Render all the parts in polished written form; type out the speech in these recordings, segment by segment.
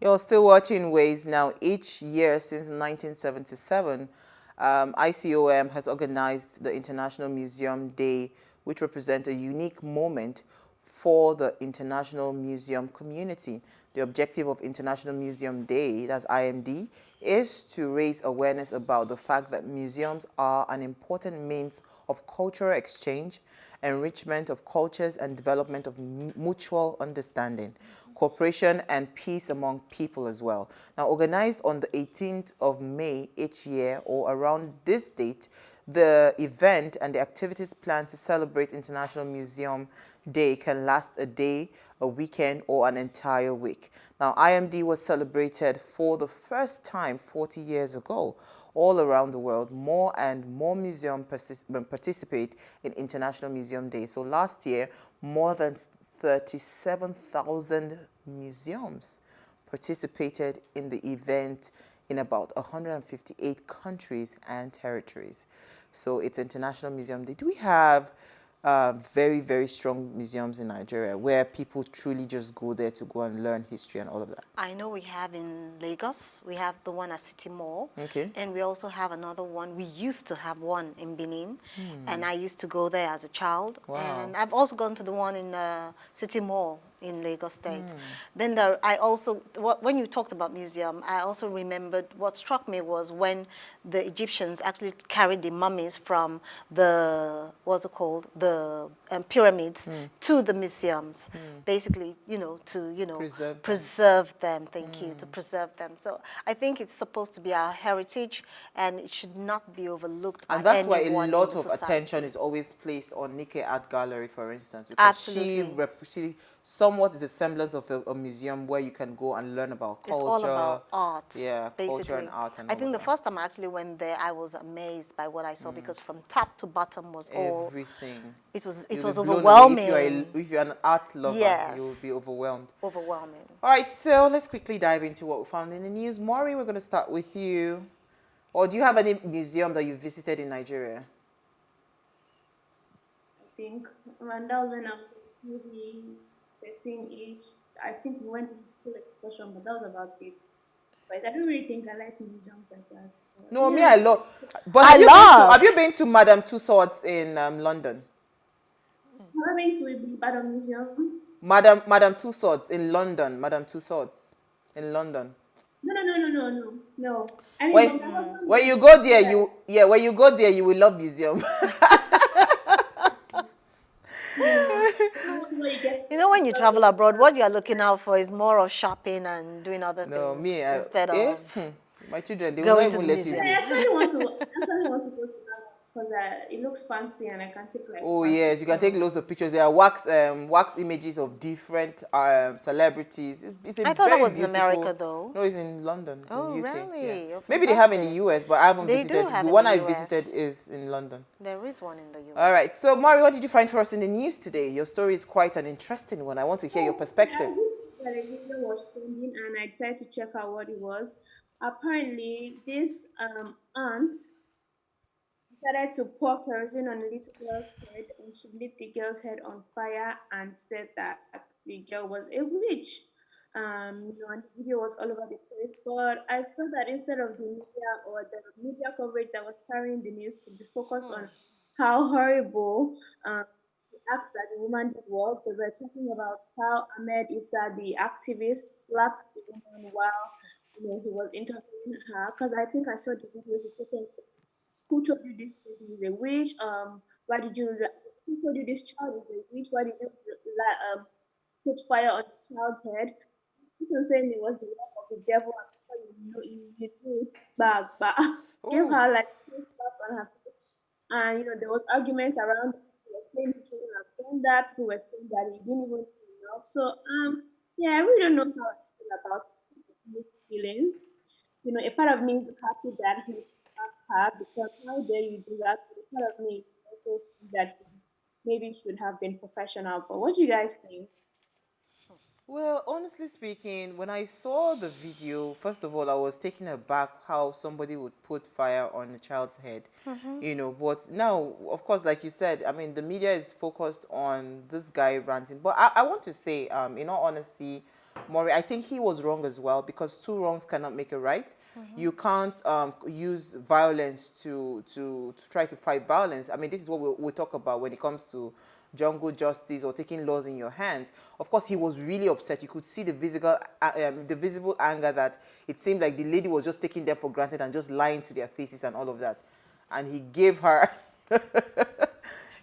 You're still watching Ways now. Each year since 1977, ICOM has organized the International Museum Day, which represents a unique moment for the international museum community. The objective of International Museum Day, that's IMD, is to raise awareness about the fact that museums are an important means of cultural exchange, enrichment of cultures, and development of mutual understanding, cooperation, and peace among people as well. Now, organized on the 18th of May each year, or around this date, the event and the activities planned to celebrate International Museum Day can last a day, a weekend, or an entire week. Now, IMD was celebrated for the first time 40 years ago. All around the world, more and more museums participate in International Museum Day. So last year, more than 37,000 museums participated in the event in about 158 countries and territories. So it's International Museum Day. Do we have very, very strong museums in Nigeria where people truly just go there to go and learn history and all of that? I know we have in Lagos, we have the one at City Mall. Okay. And we also have another one. We used to have one in Benin. And I used to go there as a child. Wow. And I've also gone to the one in City Mall in Lagos State. Then I also, when you talked about museum, I also remembered what struck me was when the Egyptians actually carried the mummies from the, what's it called, the pyramids to the museums, basically, to, preserve them, to preserve them. So I think it's supposed to be our heritage and it should not be overlooked by anyone. And that's why a lot of society. attention is always placed on Nike Art Gallery, for instance, because she somewhat is a semblance of a museum where you can go and learn about culture. It's all about art. Yeah, basically. culture and art. And I think the first time I actually went there, I was amazed by what I saw because from top to bottom was all everything. It was overwhelming. If you're an art lover, yes. you will be overwhelmed. Overwhelming. All right, so let's quickly dive into what we found in the news. Maury, we're going to start with you. Or do you have any museum that you visited in Nigeria? I think when that was when I was maybe 13-ish. I think we went to school excursion, but that was about it. But I don't really think I like museums like that. No, me, I love. But have you been to Madame Tussauds in London? Have I been to the Badon Museum? Madame Tussauds in London. Madame Tussauds in London. No. I mean, when you go there, when you go there, you will love museum. You know, when you travel abroad, what you are looking out for is more of shopping and doing other things instead of my children. They will not even let you. I actually want to go to that because it looks fancy and I can take like. Oh yes, you can take loads of pictures. There are wax images of different celebrities. I thought that was in America though. No, it's in London. It's in the UK. Really? Yeah. Maybe they have in the US, but I haven't visited. The one I visited is in London. There is one in the US. All right. So, Mari, what did you find for us in the news today? Your story is quite an interesting one. I want to hear your perspective. I video was trending and I decided to check out what it was. Apparently, this aunt decided to pour kerosene on a little girl's head and she lit the girl's head on fire and said that the girl was a witch. And the video was all over the place. But I saw that instead of the media or the media coverage that was carrying the news to be focused on how horrible the act that the woman did was, they were talking about how Ahmed Issa, the activist, slapped the woman while he was interviewing her. Because I think I saw the video he taken. Who told you this lady is a witch? Why did you? Who told you this child is a witch? Why did you put fire on the child's head? People saying it was the work of the devil, and you do it back, but gave her like 2 slaps on her face. And there was argument around. People were saying he shouldn't have done that. People were saying that he didn't even do enough. So I really don't know how I feel about his feelings. A part of me is happy that he's her because how dare you do that? Part of me also see that maybe should have been professional. But what do you guys think? Well, honestly speaking, when I saw the video, first of all, I was taken aback how somebody would put fire on a child's head, but now, of course, like you said, I mean, the media is focused on this guy ranting. But I want to say, in all honesty, Maury, I think he was wrong as well, because two wrongs cannot make a right. You can't use violence to try to fight violence. I mean, this is what we talk about when it comes to jungle justice or taking laws in your hands. Of course, he was really upset. You could see the visible anger, that it seemed like the lady was just taking them for granted and just lying to their faces and all of that. And he gave her,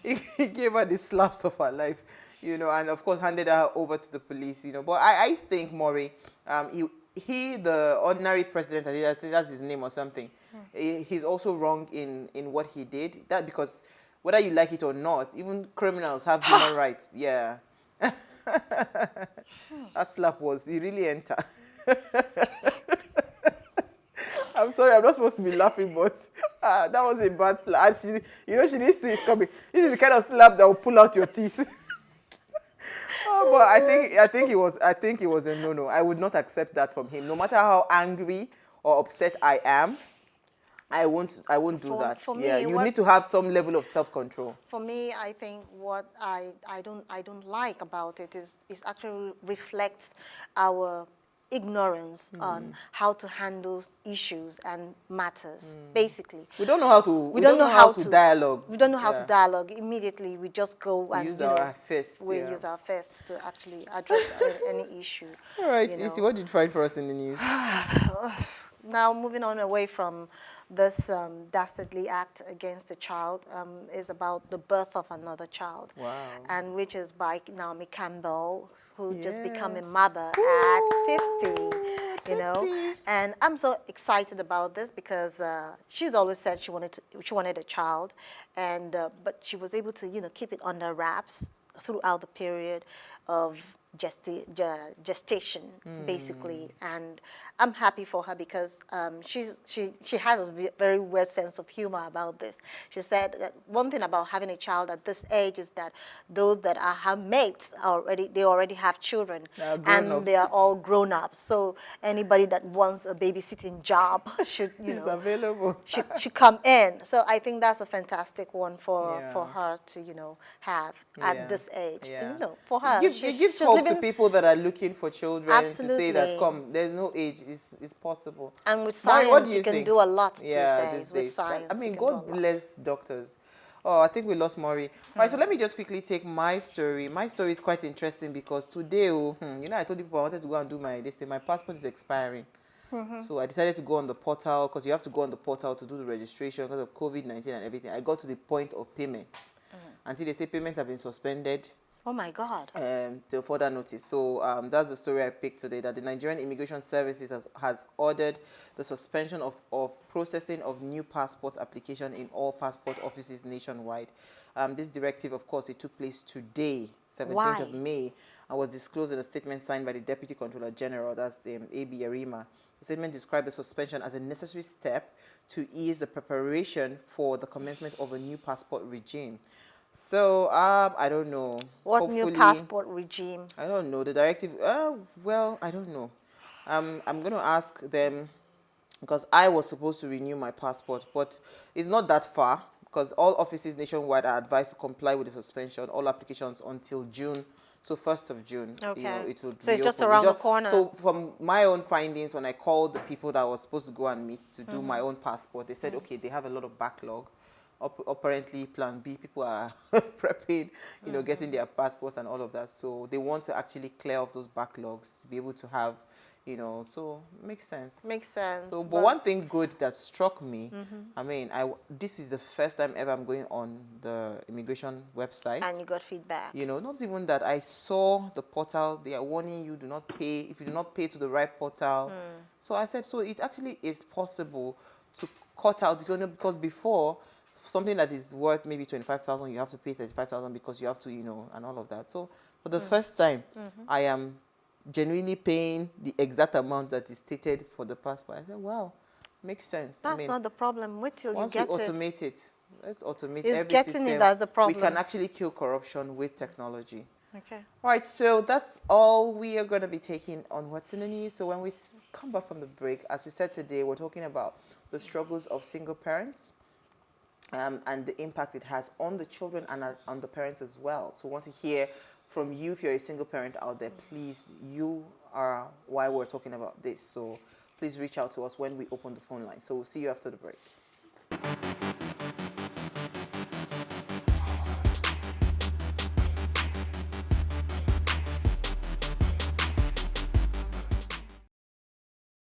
he gave her the slaps of her life, and of course handed her over to the police, But I think, Maury, the ordinary president, I think that's his name or something, he's also wrong in what he did. That because whether you like it or not, even criminals have human rights. Yeah. That slap he really entered. I'm sorry, I'm not supposed to be laughing, but that was a bad slap. And she didn't see it coming. This is the kind of slap that will pull out your teeth. Oh, but I think it was a no-no. I would not accept that from him. No matter how angry or upset I am, I won't do that. For Yeah, me, you need to have some level of self-control. For me, I think what I don't like about it is actually reflects our ignorance on how to handle issues and matters. Basically, We don't know how to dialogue. We don't know how to dialogue. Immediately, we just go and use our fists. We use our fists to actually address any issue. All right, Issy, what did you find for us in the news? Now, moving on away from this dastardly act against a child, is about the birth of another child. Wow. And which is by Naomi Campbell, who just became a mother at 50, And I'm so excited about this because she's always said she wanted a child, and but she was able to, keep it under wraps throughout the period of gestation, basically. And I'm happy for her because she has a very weird sense of humor about this. She said that one thing about having a child at this age is that those that are her mates they already have children, and they are all grown ups. So anybody that wants a babysitting job should available. should come in. So I think that's a fantastic one for her to have at this age. Yeah. For her, it gives hope to people that are looking for children to say that there's no age, it's possible. And with science, you can do a lot these days. With science, I mean, God bless doctors. Oh, I think we lost Maury. All right, so let me just quickly take my story. My story is quite interesting because today, I told people I wanted to go and do my passport is expiring. So I decided to go on the portal because you have to go on the portal to do the registration because of COVID-19 and everything. I got to the point of payment. Until they say payments have been suspended. Oh my God. Till further notice. So that's the story I picked today, that the Nigerian Immigration Services has ordered the suspension of processing of new passport application in all passport offices nationwide. This directive, of course, it took place today, 17th of May, and was disclosed in a statement signed by the Deputy Controller General, that's A.B. Yarima. The statement described the suspension as a necessary step to ease the preparation for the commencement of a new passport regime. So, I don't know. What new passport regime? I don't know. The directive, well, I don't know. I'm going to ask them because I was supposed to renew my passport, but it's not that far because all offices nationwide are advised to comply with the suspension, all applications until June. So 1st of June, okay. It would so it's just around the corner. So from my own findings, when I called the people that I was supposed to go and meet to do my own passport, they said, okay, they have a lot of backlog. Apparently, Plan B, people are prepared, getting their passports and all of that. So they want to actually clear off those backlogs to be able to have, so makes sense. Makes sense. So, but one thing good that struck me, I mean, this is the first time ever I'm going on the immigration website. And you got feedback. Not even that. I saw the portal. They are warning you, do not pay. If you do not pay to the right portal. So I said, so it actually is possible to cut out, because before, something that is worth maybe 25,000, you have to pay 35,000 because you have to, and all of that. So for the first time, I am genuinely paying the exact amount that is stated for the passport. I said, wow, makes sense. That's not the problem. Wait till you get it. Once we automate it, let's automate it's every getting system. it as the problem. We can actually kill corruption with technology. Okay. Right, so that's all we are going to be taking on What's in the News. So when we come back from the break, as we said today, we're talking about the struggles of single parents and the impact it has on the children and on the parents as well. So we want to hear from you. If you're a single parent out there, please, you are why we're talking about this. So please reach out to us when we open the phone line. So we'll see you after the break.